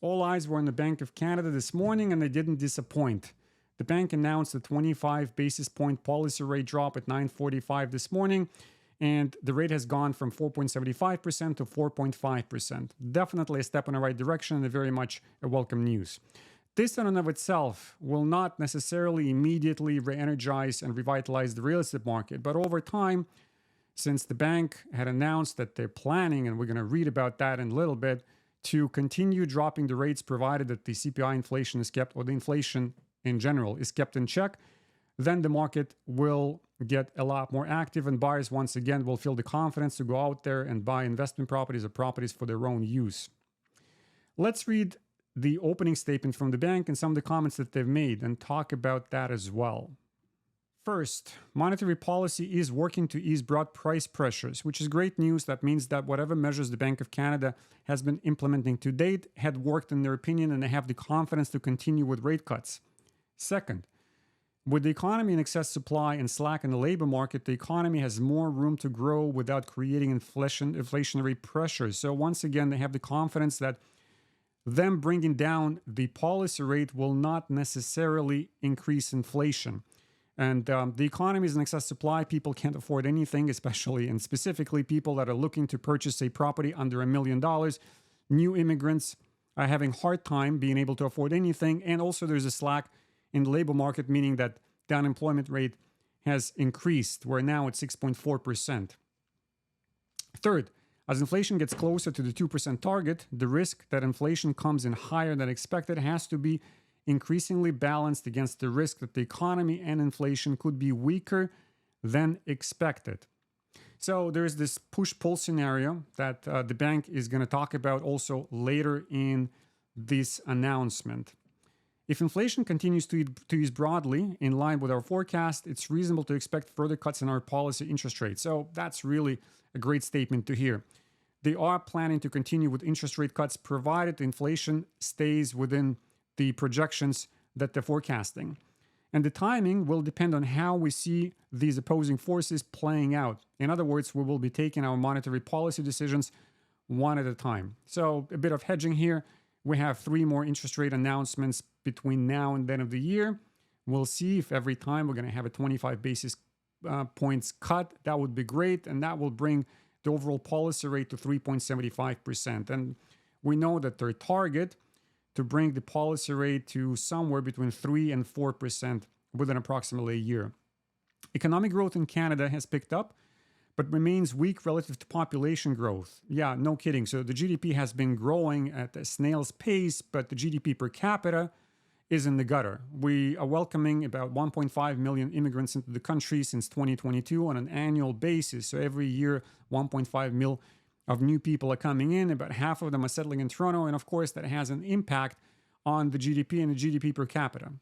All eyes were on the Bank of Canada this morning, and they didn't disappoint. The bank announced a 25 basis point policy rate drop at 9:45 this morning, and the rate has gone from 4.75% to 4.5%. Definitely a step in the right direction and very much a welcome news. This in and of itself will not necessarily immediately re-energize and revitalize the real estate market, but over time, since the bank had announced that they're planning, and we're going to read about that in a little bit, to continue dropping the rates provided that the CPI inflation is kept, or the inflation in general is kept in check, then the market will get a lot more active and buyers once again will feel the confidence to go out there and buy investment properties or properties for their own use. Let's read the opening statement from the bank and some of the comments that they've made and talk about that as well. First, monetary policy is working to ease broad price pressures, which is great news. That means that whatever measures the Bank of Canada has been implementing to date had worked in their opinion, and they have the confidence to continue with rate cuts. Second, with the economy in excess supply and slack in the labor market, the economy has more room to grow without creating inflationary pressures. So once again, they have the confidence that them bringing down the policy rate will not necessarily increase inflation. And the economy is in excess supply. People can't afford anything, especially and specifically people that are looking to purchase a property under $1 million. New immigrants are having a hard time being able to afford anything. And also there's a slack in the labor market, meaning that the unemployment rate has increased. We're now at 6.4%. Third, as inflation gets closer to the 2% target, the risk that inflation comes in higher than expected has to be increasingly balanced against the risk that the economy and inflation could be weaker than expected. So there's this push-pull scenario that the bank is going to talk about also later in this announcement. If inflation continues to ease broadly in line with our forecast, it's reasonable to expect further cuts in our policy interest rates. So that's really a great statement to hear. They are planning to continue with interest rate cuts provided inflation stays within the projections that they're forecasting. And the timing will depend on how we see these opposing forces playing out. In other words, we will be taking our monetary policy decisions one at a time. So a bit of hedging here. We have 3 more interest rate announcements between now and the end of the year. We'll see if every time we're going to have a 25 basis points cut. That would be great. And that will bring the overall policy rate to 3.75%. And we know that their target to bring the policy rate to somewhere between 3 and 4% within approximately a year. Economic growth in Canada has picked up, but remains weak relative to population growth. Yeah, no kidding. So the GDP has been growing at a snail's pace, but the GDP per capita is in the gutter. We are welcoming about 1.5 million immigrants into the country since 2022 on an annual basis. So every year, 1.5 mil of new people are coming in. About half of them are settling in Toronto. And of course, that has an impact on the GDP and the GDP per capita.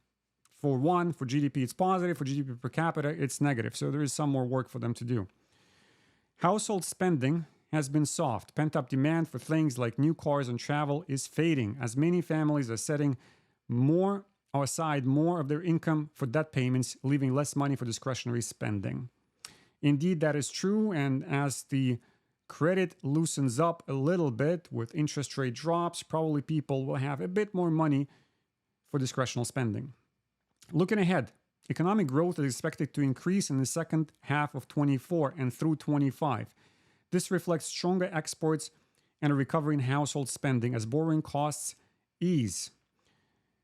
For GDP, it's positive. For GDP per capita, it's negative. So there is some more work for them to do. Household spending has been soft. Pent-up demand for things like new cars and travel is fading, as many families are setting aside more of their income for debt payments, leaving less money for discretionary spending. Indeed, that is true. And as the credit loosens up a little bit with interest rate drops, probably people will have a bit more money for discretionary spending. Looking ahead, economic growth is expected to increase in the second half of 24 and through 25. This reflects stronger exports and a recovery in household spending as borrowing costs ease.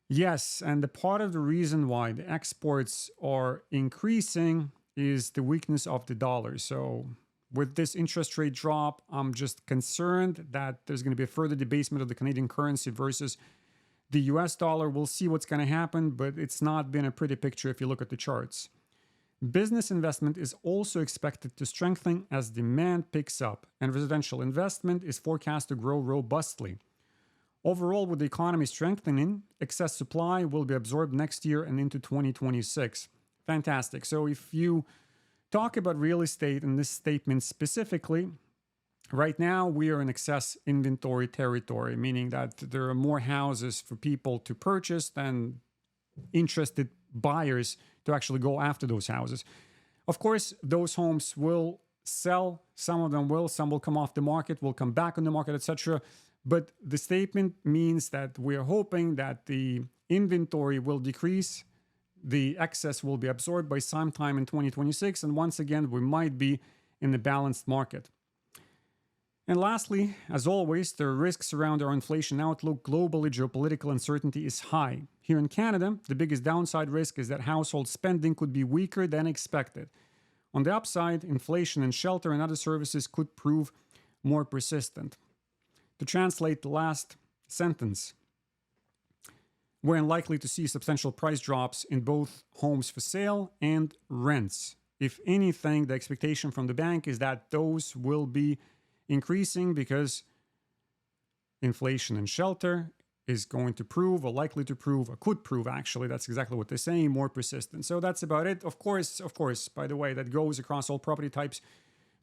Yes, and the part of the reason why the exports are increasing is the weakness of the dollar. So with this interest rate drop, I'm just concerned that there's going to be a further debasement of the Canadian currency versus the US dollar. We'll see what's going to happen, but it's not been a pretty picture if you look at the charts. Business investment is also expected to strengthen as demand picks up, and residential investment is forecast to grow robustly. Overall, with the economy strengthening, excess supply will be absorbed next year and into 2026. Fantastic. So if you talk about real estate in this statement specifically, right now we are in excess inventory territory, meaning that there are more houses for people to purchase than interested buyers to actually go after those houses. Of course, those homes will sell. Some of them will. Some will come off the market, will come back on the market, etc. But the statement means that we are hoping that the inventory will decrease, the excess will be absorbed by sometime in 2026, and once again, we might be in a balanced market. And lastly, as always, there are risks around our inflation outlook. Globally, geopolitical uncertainty is high. Here in Canada, the biggest downside risk is that household spending could be weaker than expected. On the upside, inflation in shelter and other services could prove more persistent. To translate the last sentence, we're unlikely to see substantial price drops in both homes for sale and rents. If anything, the expectation from the bank is that those will be increasing because inflation in shelter is going to prove, or likely to prove, or could prove, actually, that's exactly what they're saying, more persistent. So that's about it. Of course, by the way, that goes across all property types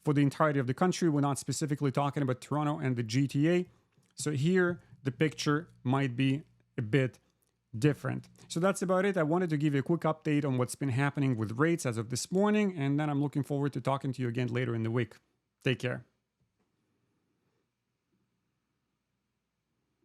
for the entirety of the country. We're not specifically talking about Toronto and the GTA. So here, the picture might be a bit different. So that's about it. I wanted to give you a quick update on what's been happening with rates as of this morning, and then I'm looking forward to talking to you again later in the week. Take care.